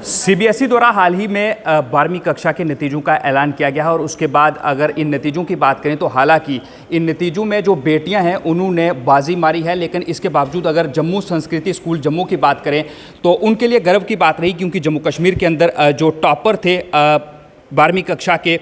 CBSE द्वारा हाल ही में 12वीं कक्षा के नतीजों का ऐलान किया गया है और उसके बाद अगर इन नतीजों की बात करें तो हालांकि इन नतीजों में जो बेटियां हैं उन्होंने बाजी मारी है, लेकिन इसके बावजूद अगर जम्मू संस्कृति स्कूल जम्मू की बात करें तो उनके लिए गर्व की बात रही, क्योंकि जम्मू कश्मीर के अंदर जो टॉपर थे 12वीं कक्षा के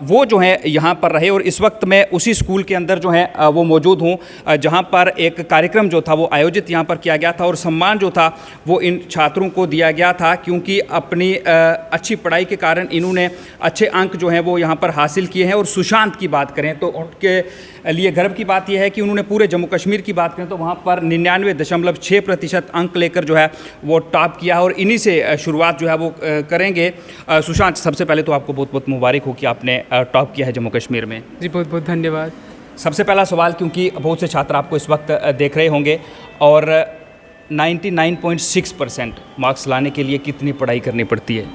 वो जो हैं यहाँ पर रहे। और इस वक्त मैं उसी स्कूल के अंदर जो है वो मौजूद हूँ जहाँ पर एक कार्यक्रम जो था वो आयोजित यहाँ पर किया गया था और सम्मान जो था वो इन छात्रों को दिया गया था, क्योंकि अपनी अच्छी पढ़ाई के कारण इन्होंने अच्छे अंक जो हैं वो यहाँ पर हासिल किए हैं। और सुशांत की बात करें तो उनके लिए गर्व की बात यह है कि उन्होंने पूरे जम्मू कश्मीर की बात करें तो वहाँ पर 99.6% अंक लेकर जो है वो टॉप किया है और इन्हीं से शुरुआत जो है वो करेंगे। सुशांत, सबसे पहले तो आपको बहुत बहुत मुबारक हो कि आपने टॉप किया है जम्मू कश्मीर में। जी बहुत बहुत धन्यवाद। सबसे पहला सवाल, क्योंकि बहुत से छात्र आपको इस वक्त देख रहे होंगे, और 99.6% मार्क्स लाने के लिए कितनी पढ़ाई करनी पड़ती है?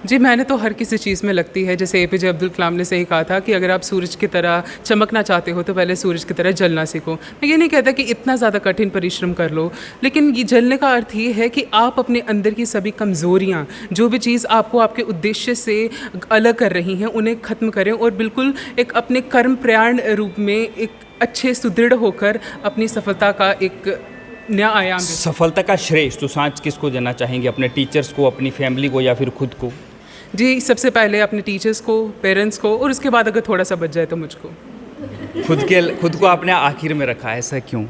जी मैंने तो हर किसी चीज़ में लगती है। जैसे एपीजे अब्दुल कलाम ने सही कहा था कि अगर आप सूरज की तरह चमकना चाहते हो तो पहले सूरज की तरह जलना सीखो। मैं ये नहीं कहता कि इतना ज़्यादा कठिन परिश्रम कर लो, लेकिन ये जलने का अर्थ ये है कि आप अपने अंदर की सभी कमज़ोरियाँ, जो भी चीज़ आपको आपके उद्देश्य से अलग कर रही हैं, उन्हें ख़त्म करें और बिल्कुल एक अपने कर्म प्रयाण रूप में एक अच्छे सुदृढ़ होकर अपनी सफलता का एक नया आयाम। सफलता का श्रेय सुशांत किसको देना चाहेंगे? अपने टीचर्स को, अपनी फैमिली को, या फिर खुद को? जी सबसे पहले अपने टीचर्स को, पेरेंट्स को, और उसके बाद अगर थोड़ा सा बच जाए तो मुझको। खुद को आपने आखिर में रखा है, ऐसा क्यों?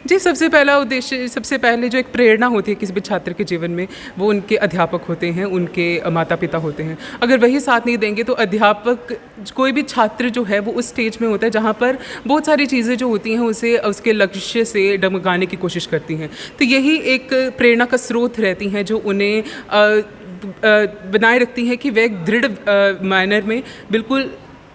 जी सबसे पहला उद्देश्य, सबसे पहले जो एक प्रेरणा होती है किसी भी छात्र के जीवन में, वो उनके अध्यापक होते हैं, उनके माता पिता होते हैं। अगर वही साथ नहीं देंगे तो अध्यापक, कोई भी छात्र जो है वो उस स्टेज में होता है जहाँ पर बहुत सारी चीज़ें जो होती हैं उसे उसके लक्ष्य से डगमगाने की कोशिश करती हैं। तो यही एक प्रेरणा का स्रोत रहती हैं जो उन्हें बनाए रखती हैं कि वे एक दृढ़ मैनर में बिल्कुल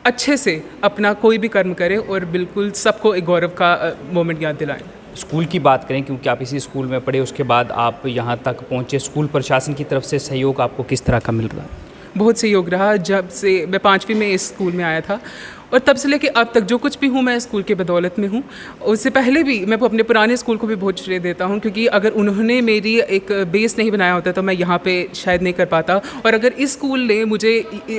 अच्छे से अपना कोई भी कर्म करें और बिल्कुल सबको एक गौरव का मोमेंट याद दिलाएं। स्कूल की बात करें, क्योंकि आप इसी स्कूल में पढ़े, उसके बाद आप यहाँ तक पहुँचे, स्कूल प्रशासन की तरफ से सहयोग आपको किस तरह का मिल रहा है? बहुत सहयोग रहा। जब से मैं 5वीं में इस स्कूल में आया था और तब से लेके अब तक जो कुछ भी हूँ मैं स्कूल के बदौलत में हूँ। उससे पहले भी मैं अपने पुराने स्कूल को भी बहुत श्रेय देता हूँ, क्योंकि अगर उन्होंने मेरी एक बेस नहीं बनाया होता तो मैं यहाँ पे शायद नहीं कर पाता। और अगर इस स्कूल ने मुझे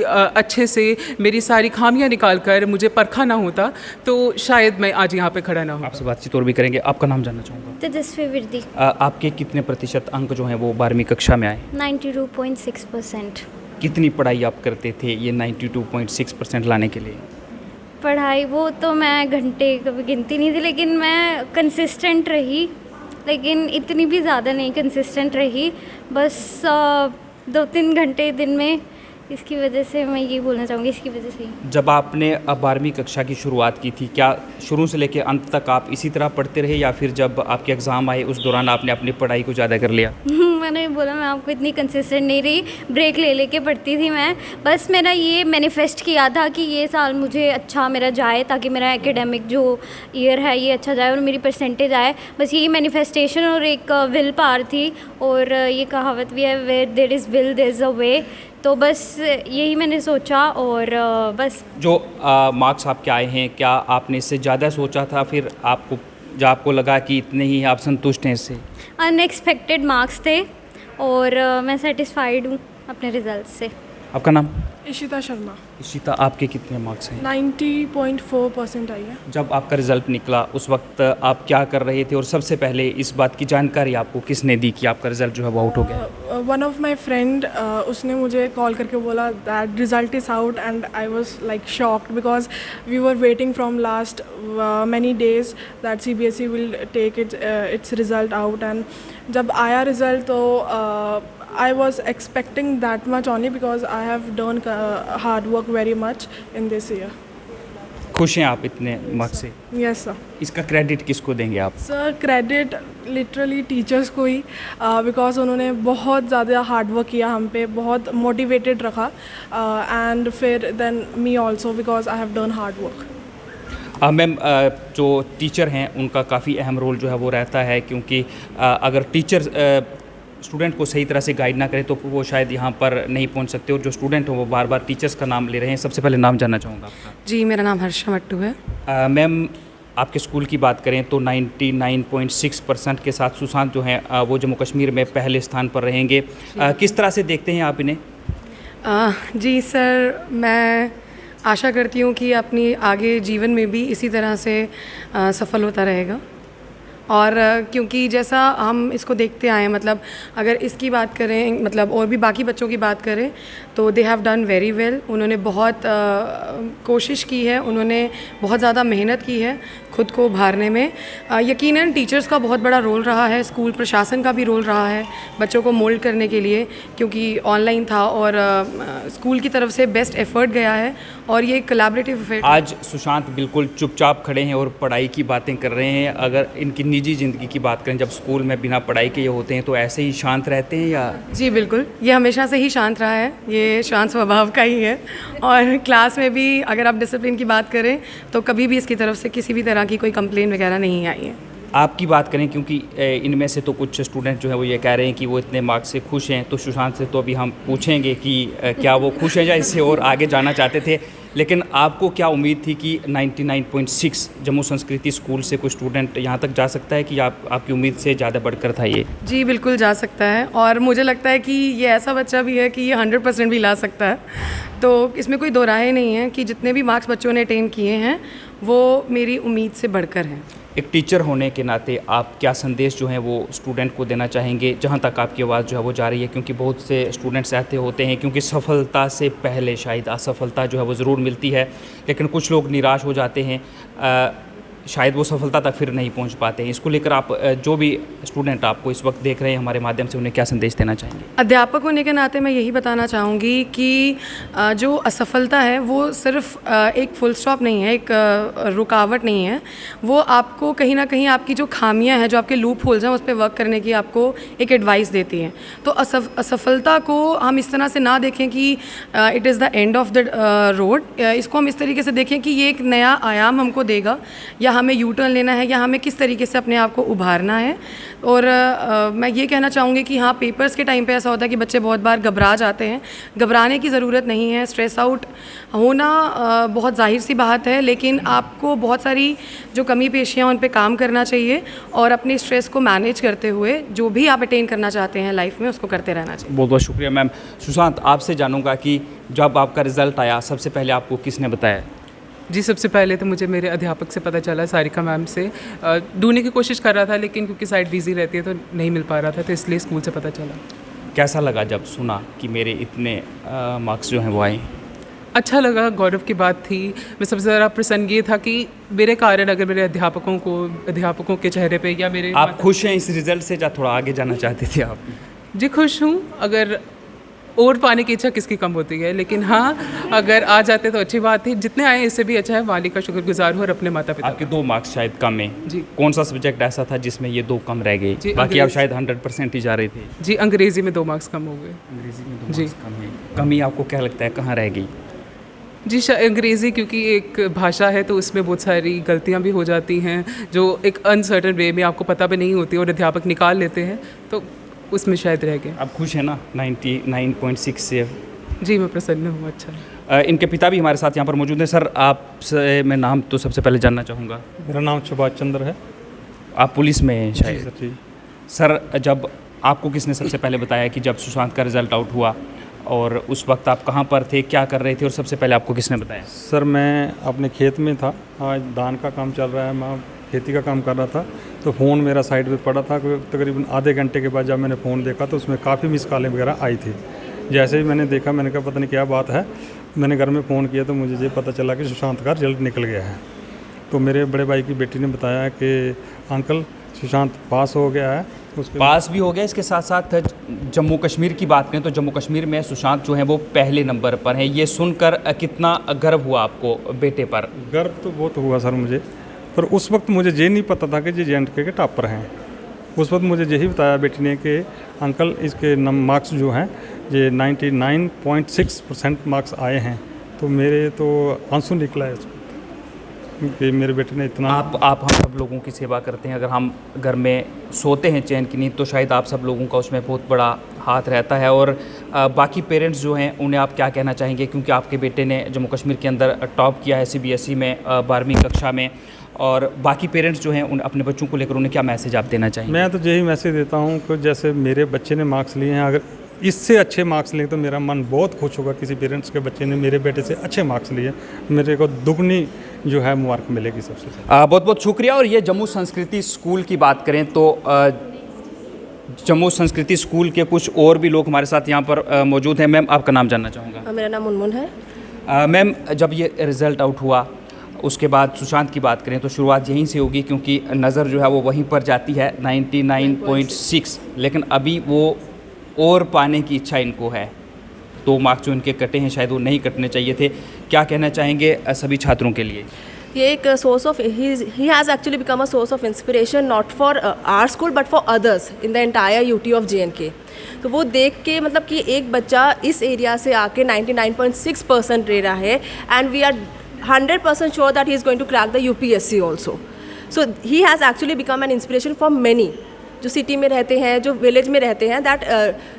अच्छे से मेरी सारी खामियाँ निकाल कर मुझे परखा ना होता तो शायद मैं आज यहाँ पे खड़ा ना हूँ। आपसे बातचीत और भी करेंगे। आपका नाम जानना चाहूँगा। तेजस्वी विरदी। आपके कितने प्रतिशत अंक जो हैं वो 12वीं कक्षा में आए? 92.6%। कितनी पढ़ाई आप करते थे ये 92.6% लाने के लिए? पढ़ाई वो तो मैं घंटे कभी गिनती नहीं थी, लेकिन मैं कंसिस्टेंट रही, लेकिन इतनी भी ज़्यादा नहीं कंसिस्टेंट रही, बस 2-3 घंटे दिन में। इसकी वजह से मैं ये बोलना चाहूँगी, इसकी वजह से ही। जब आपने 12वीं कक्षा की शुरुआत की थी, क्या शुरू से लेकर अंत तक आप इसी तरह पढ़ते रहे, या फिर जब आपके एग्ज़ाम आए उस दौरान आपने अपनी पढ़ाई को ज़्यादा कर लिया? मैंने बोला मैं आपको इतनी कंसिस्टेंट नहीं रही, ब्रेक ले लेके पढ़ती थी मैं। बस मेरा ये मैनिफेस्ट किया था कि ये साल मुझे अच्छा मेरा जाए, ताकि मेरा एकेडमिक जो ईयर है ये अच्छा जाए और मेरी परसेंटेज आए। बस यही मैनिफेस्टेशन और एक विल पावर थी। और ये कहावत भी है, where there is will there is a way. तो बस यही मैंने सोचा और बस। जो मार्क्स आपके आए हैं, क्या आपने इससे ज़्यादा सोचा था, फिर आपको लगा कि इतने ही आप संतुष्ट हैं इससे? अनएक्सपेक्टेड मार्क्स थे और मैं सेटिस्फाइड हूँ अपने रिज़ल्ट से। आपका नाम? इशिता शर्मा। इशिता, आपके कितने मार्क्स हैं? 90.4% आई है। जब आपका रिज़ल्ट निकला उस वक्त आप क्या कर रहे थे, और सबसे पहले इस बात की जानकारी आपको किसने दी कि आपका रिज़ल्ट जो है वो आउट हो गया? वन ऑफ माई फ्रेंड, उसने मुझे कॉल करके बोला that result is out, and I was like shocked because we were waiting from last many days that CBSE will take its result out. एंड जब आया रिज़ल्ट तो I was expecting that much only because I have done hard work very much in this year. खुश हैं आप इतने marks से? Yes sir. इसका क्रेडिट किसको देंगे आप? सर क्रेडिट लिटरली टीचर्स को ही, बिकॉज उन्होंने बहुत ज़्यादा हार्ड वर्क किया हम पे, बहुत मोटिवेटेड रखा, एंड फिर than me also because I have done hard work. Ma'am, जो टीचर हैं उनका काफ़ी अहम रोल जो है वो रहता है, क्योंकि अगर टीचर स्टूडेंट को सही तरह से गाइड ना करें तो वो शायद यहाँ पर नहीं पहुँच सकते, और जो स्टूडेंट हो वो बार बार टीचर्स का नाम ले रहे हैं। सबसे पहले नाम जानना चाहूँगा आपका। जी मेरा नाम हर्षा मट्टू है। मैम, आपके स्कूल की बात करें तो 99.6% के साथ सुशांत जो हैं वो जम्मू कश्मीर में पहले स्थान पर रहेंगे। किस तरह से देखते हैं आप इन्हें? जी सर, मैं आशा करती हूँ कि अपनी आगे जीवन में भी इसी तरह से सफल होता रहेगा। और क्योंकि जैसा हम इसको देखते आए हैं, मतलब अगर इसकी बात करें, मतलब और भी बाकी बच्चों की बात करें, तो they have done very well. उन्होंने बहुत कोशिश की है, उन्होंने बहुत ज़्यादा मेहनत की है खुद को उभारने में। यकीनन टीचर्स का बहुत बड़ा रोल रहा है, स्कूल प्रशासन का भी रोल रहा है बच्चों को मोल्ड करने के लिए, क्योंकि ऑनलाइन था और स्कूल की तरफ से बेस्ट एफर्ट गया है और ये कोलैबोरेटिव एफर्ट। आज सुशांत बिल्कुल चुपचाप खड़े हैं और पढ़ाई की बातें कर रहे हैं। अगर इनकी निजी ज़िंदगी की बात करें, जब स्कूल में बिना पढ़ाई के ये होते हैं तो ऐसे ही शांत रहते हैं या? जी बिल्कुल, ये हमेशा से ही शांत रहा है, ये शांत स्वभाव का ही है। और क्लास में भी अगर आप डिसिप्लिन की बात करें तो कभी भी इसकी तरफ से किसी भी तरह की कोई कंप्लेन वगैरह नहीं आई है। आपकी बात करें, क्योंकि इनमें से तो कुछ स्टूडेंट जो है वो ये कह रहे हैं कि वो इतने मार्क्स से खुश हैं, तो सुशांत से तो अभी हम पूछेंगे कि क्या वो खुश हैं या इससे और आगे जाना चाहते थे। लेकिन आपको क्या उम्मीद थी कि 99.6 जम्मू संस्कृति स्कूल से कोई स्टूडेंट यहाँ तक जा सकता है कि आपकी उम्मीद से ज़्यादा बढ़कर था ये? जी बिल्कुल जा सकता है, और मुझे लगता है कि ये ऐसा बच्चा भी है कि ये 100% भी ला सकता है। तो इसमें कोई दो राय नहीं है कि जितने भी मार्क्स बच्चों ने अटेन किए हैं वो मेरी उम्मीद से बढ़कर हैं। एक टीचर होने के नाते आप क्या संदेश जो हैं वो स्टूडेंट को देना चाहेंगे, जहाँ तक आपकी आवाज़ जो है वो जा रही है? क्योंकि बहुत से स्टूडेंट्स ऐसे होते हैं, क्योंकि सफलता से पहले शायद असफलता जो है वो ज़रूर मिलती है, लेकिन कुछ लोग निराश हो जाते हैं, शायद वो सफलता तक फिर नहीं पहुंच पाते हैं। इसको लेकर आप जो भी स्टूडेंट आपको इस वक्त देख रहे हैं हमारे माध्यम से, उन्हें क्या संदेश देना चाहेंगे? अध्यापक होने के नाते मैं यही बताना चाहूँगी कि जो असफलता है वो सिर्फ एक फुल स्टॉप नहीं है, एक रुकावट नहीं है। वो आपको कहीं ना कहीं आपकी जो खामियां हैं, जो आपके लूप होल्स हैं, उस पर वर्क करने की आपको एक एडवाइस देती हैं। तो असफलता को हम इस तरह से ना देखें कि it is the end of the road. इसको हम इस तरीके से देखें कि ये एक नया आयाम हमको देगा, या हमें यू टर्न लेना है, या हमें किस तरीके से अपने आप को उभारना है। और मैं ये कहना चाहूँगी कि हाँ, पेपर्स के टाइम पे ऐसा होता है कि बच्चे बहुत बार घबरा जाते हैं। घबराने की ज़रूरत नहीं है, स्ट्रेस आउट होना बहुत जाहिर सी बात है, लेकिन आपको बहुत सारी जो कमी पेशियाँ उन पे काम करना चाहिए और अपने स्ट्रेस को मैनेज करते हुए जो भी आप अटेन करना चाहते हैं लाइफ में उसको करते रहना चाहिए। बहुत बहुत शुक्रिया मैम। सुशांत, आपसे जानूँगा कि जब आपका रिज़ल्ट आया सबसे पहले आपको किसने बताया? जी, सबसे पहले तो मुझे मेरे अध्यापक से पता चला, सारिका मैम से। ढूंढने की कोशिश कर रहा था, लेकिन क्योंकि साइट बिजी रहती है तो नहीं मिल पा रहा था, तो इसलिए स्कूल से पता चला। कैसा लगा जब सुना कि मेरे इतने मार्क्स जो हैं वो आए? अच्छा लगा, गौरव की बात थी। मैं सबसे ज़्यादा प्रसन्न ये था कि मेरे कारण अगर मेरे अध्यापकों के चेहरे पे या मेरे आप खुश हैं इस रिज़ल्ट से, या थोड़ा आगे जाना चाहते थे आप? जी खुश हूँ। अगर और पाने की इच्छा किसकी कम होती है, लेकिन हाँ, अगर आ जाते तो अच्छी बात थी। जितने आए इससे भी अच्छा है। मालिक का शुक्रगुजार हूँ और अपने माता पिता। आपके 2 मार्क्स शायद कम हैं जी। कौन सा सब्जेक्ट ऐसा था जिसमें ये 2 कम रह गए? बाकी आप शायद 100% ही जा रहे थे। जी, अंग्रेज़ी में 2 मार्क्स कम हो गए। अंग्रेजी में 2 जी। मार्क्स कम है। कमी आपको क्या लगता है कहाँ रह गई? जी, अंग्रेज़ी क्योंकि एक भाषा है तो उसमें बहुत सारी गलतियाँ भी हो जाती हैं जो एक अनसर्टन वे में आपको पता भी नहीं होती और अध्यापक निकाल लेते हैं, तो उसमें शायद रह गए। आप खुश हैं ना 99.6 से? जी, मैं प्रसन्न हूँ। अच्छा, इनके पिता भी हमारे साथ यहाँ पर मौजूद हैं। सर, आपसे मैं नाम तो सबसे पहले जानना चाहूँगा। मेरा नाम सुभाष चंद्र है। आप पुलिस में हैं शायद? जी सर। जी सर, जब आपको किसने सबसे पहले बताया कि जब सुशांत का रिज़ल्ट आउट हुआ, और उस वक्त आप कहाँ पर थे, क्या कर रहे थे, और सबसे पहले आपको किसने बताया? सर, मैं अपने खेत में था, आज धान का काम चल रहा है, मैं खेती का काम कर रहा था, तो फ़ोन मेरा साइड पे पड़ा था। तकरीबन आधे घंटे के बाद जब मैंने फ़ोन देखा तो उसमें काफ़ी मिस कॉलें वगैरह आई थी। जैसे ही मैंने देखा, मैंने कहा पता नहीं क्या बात है। मैंने घर में फ़ोन किया तो मुझे ये पता चला कि सुशांत का रिजल्ट निकल गया है। तो मेरे बड़े भाई की बेटी ने बताया कि अंकल सुशांत पास हो गया है। उसके पास भी हो गया, इसके साथ साथ जम्मू कश्मीर की बात करें तो जम्मू कश्मीर में सुशांत जो है वो पहले नंबर पर हैं। ये सुनकर कितना गर्व हुआ आपको बेटे पर? गर्व तो बहुत हुआ सर मुझे, पर उस वक्त मुझे ये नहीं पता था कि ये J&K के टॉपर हैं। उस वक्त मुझे यही बताया बेटी ने कि अंकल इसके मार्क्स जो हैं ये 99.6% मार्क्स आए हैं। तो मेरे तो आंसू निकला है उस वक्त। कि मेरे बेटे ने इतना आप हम सब लोगों की सेवा करते हैं। अगर हम घर में सोते हैं चैन की नींद तो शायद आप सब लोगों का उसमें बहुत बड़ा हाथ रहता है। और बाकी पेरेंट्स जो हैं उन्हें आप क्या कहना चाहेंगे, क्योंकि आपके बेटे ने जम्मू कश्मीर के अंदर टॉप किया है CBSE में 12वीं कक्षा में, और बाकी पेरेंट्स जो हैं उन अपने बच्चों को लेकर उन्हें क्या मैसेज आप देना चाहेंगे? मैं तो यही मैसेज देता हूँ कि जैसे मेरे बच्चे ने मार्क्स लिए हैं, अगर इससे अच्छे मार्क्स लिए तो मेरा मन बहुत खुश होगा। किसी पेरेंट्स के बच्चे ने मेरे बेटे से अच्छे मार्क्स लिए, मेरे को दुगनी जो है मुबारक मिलेगी सबसे ज़्यादा। बहुत बहुत शुक्रिया। और ये जम्मू संस्कृति स्कूल की बात करें तो जम्मू संस्कृति स्कूल के कुछ और भी लोग हमारे साथ यहाँ पर मौजूद हैं। मैम, आपका नाम जानना चाहूँगा। मेरा नाम मुनमुन है। मैम, जब ये रिज़ल्ट आउट हुआ उसके बाद सुशांत की बात करें तो शुरुआत यहीं से होगी, क्योंकि नज़र जो है वो वहीं पर जाती है 99.6, लेकिन अभी वो और पाने की इच्छा इनको है। 2 मार्क्स जो इनके कटे हैं शायद वो नहीं कटने चाहिए थे। क्या कहना चाहेंगे सभी छात्रों के लिए? ये एक source of he has actually become a source of inspiration not for our school but for others in the entire UT of JNK। तो वो देख के मतलब कि एक बच्चा इस एरिया से आके 99.6% ले रहा है, and we are 100% sure that he is going to crack the UPSC also. So he has actually become an inspiration for many जो सिटी में रहते हैं, जो विलेज में रहते हैं। दैट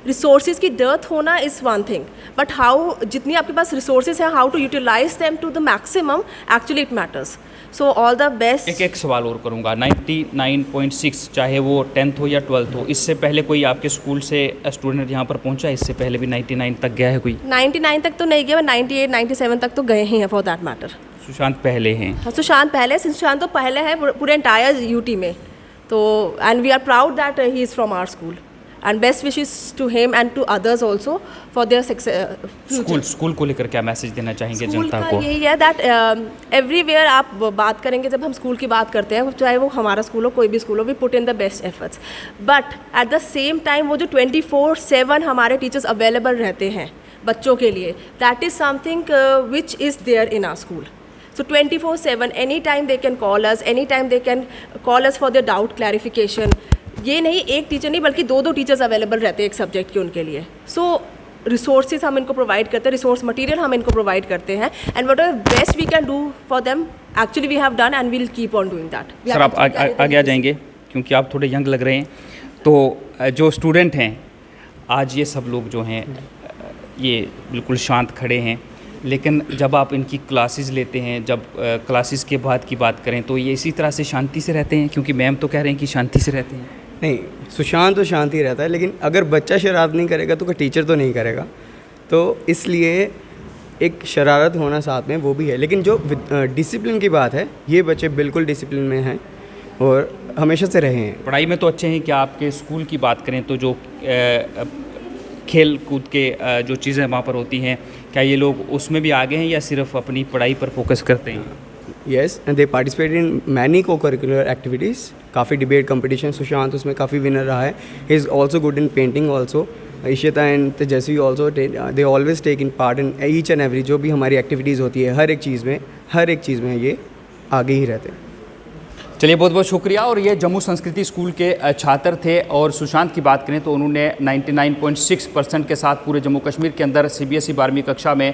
रिसोर्सेज की डेarth होना is one thing, but how जितनी आपके पास रिसोर्सेज हैं, how to utilise them to the maximum, actually it matters. So all the best. एक सवाल और करूँगा। 99.6 चाहे वो 10th हो या 12th हो, इससे पहले कोई आपके स्कूल से स्टूडेंट यहाँ पर पहुँचा? इससे पहले भी 99 तक गया है कोई? 99 तक तो नहीं गया, 98 97 तक तो गए ही हैं फॉर दैट मैटर। सुशांत पहले हैं? हाँ, सुशांत पहले, सुशांत तो पहले है पूरे एंटायर UT में। तो and we are proud that he is from our school, and best wishes to him and to others also for their success. School को लेकर क्या मैसेज देना चाहेंगे जनता को? यही है दैट एवरीवेयर आप बात करेंगे, जब हम स्कूल की बात करते हैं, चाहे वो हमारा स्कूल हो कोई भी स्कूल हो, we put in the best efforts, but at the same time वो जो 24/7 हमारे टीचर्स अवेलेबल रहते हैं बच्चों के लिए, that is something which is there in our school. So 24/7, anytime they can call us, anytime they can call us for their doubt clarification. ये नहीं एक टीचर नहीं बल्कि 2 टीचर्स अवेलेबल रहते हैं एक सब्जेक्ट के उनके लिए। सो रिसोर्सेज हम इनको प्रोवाइड करते हैं, रिसोर्स मटेरियल हम इनको प्रोवाइड करते हैं, and whatever best we can do for them actually we have done and we will keep on doing that. Sir, आप आगे आ जाएंगे क्योंकि आप थोड़े यंग लग रहे हैं। तो जो स्टूडेंट हैं आज, ये सब लोग जो हैं ये बिल्कुल शांत खड़े हैं, लेकिन जब आप इनकी क्लासेस लेते हैं, जब क्लासेस के बाद की बात करें तो ये इसी तरह से शांति से रहते हैं? क्योंकि मैम तो कह रहे हैं कि शांति से रहते हैं। नहीं, सुशांत तो शांति रहता है, लेकिन अगर बच्चा शरारत नहीं करेगा तो कोई टीचर तो नहीं करेगा, तो इसलिए एक शरारत होना साथ में वो भी है। लेकिन जो डिसिप्लिन की बात है, ये बच्चे बिल्कुल डिसिप्लिन में हैं और हमेशा से रहे हैं। पढ़ाई में तो अच्छे हैं। क्या आपके स्कूल की बात करें तो जो खेल कूद के जो चीज़ें वहाँ पर होती हैं, क्या ये लोग उसमें भी आगे हैं या सिर्फ अपनी पढ़ाई पर फोकस करते हैं? Yes, and they participate in many co curricular activities. काफ़ी डिबेट कंपटीशन, सुशांत उसमें काफ़ी विनर रहा है। He is also good in painting also. Ishita and Tejasvi also, they always take in part in each and every जो भी हमारी एक्टिविटीज़ होती है, हर एक चीज़ में ये आगे ही रहते हैं। चलिए, बहुत बहुत शुक्रिया। और ये जम्मू संस्कृति स्कूल के छात्र थे। और सुशांत की बात करें तो उन्होंने 99.6% के साथ पूरे जम्मू कश्मीर के अंदर CBSE 12वीं कक्षा में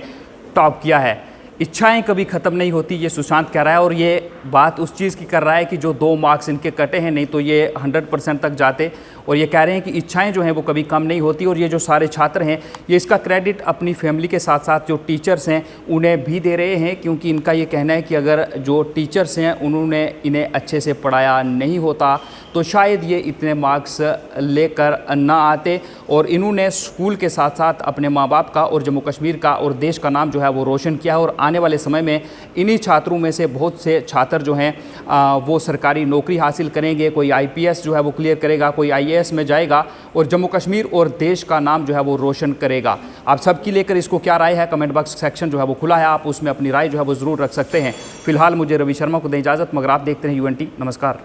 टॉप किया है। इच्छाएं कभी ख़त्म नहीं होती, ये सुशांत कह रहा है। और ये बात उस चीज़ की कर रहा है कि जो 2 मार्क्स इनके कटे हैं, नहीं तो ये 100% तक जाते। और ये कह रहे हैं कि इच्छाएं जो हैं वो कभी कम नहीं होती। और ये जो सारे छात्र हैं, ये इसका क्रेडिट अपनी फैमिली के साथ साथ जो टीचर्स हैं उन्हें भी दे रहे हैं, क्योंकि इनका ये कहना है कि अगर जो टीचर्स हैं उन्होंने इन्हें अच्छे से पढ़ाया नहीं होता तो शायद ये इतने मार्क्स लेकर ना आते। और इन्होंने स्कूल के साथ साथ अपने माँ बाप का और जम्मू कश्मीर का और देश का नाम जो है वो रोशन किया है। और आने वाले समय में इन्हीं छात्रों में से बहुत से छात्र जो हैं वो सरकारी नौकरी हासिल करेंगे। कोई IPS जो है वो क्लियर करेगा, कोई IAS में जाएगा और जम्मू कश्मीर और देश का नाम जो है वो रोशन करेगा। आप सबकी लेकर इसको क्या राय है, कमेंट बॉक्स सेक्शन जो है वो खुला है, आप उसमें अपनी राय जो है वो ज़रूर रख सकते हैं। फिलहाल मुझे रवि शर्मा को दें इजाज़त, मगर आप देखते हैं UNT। नमस्कार।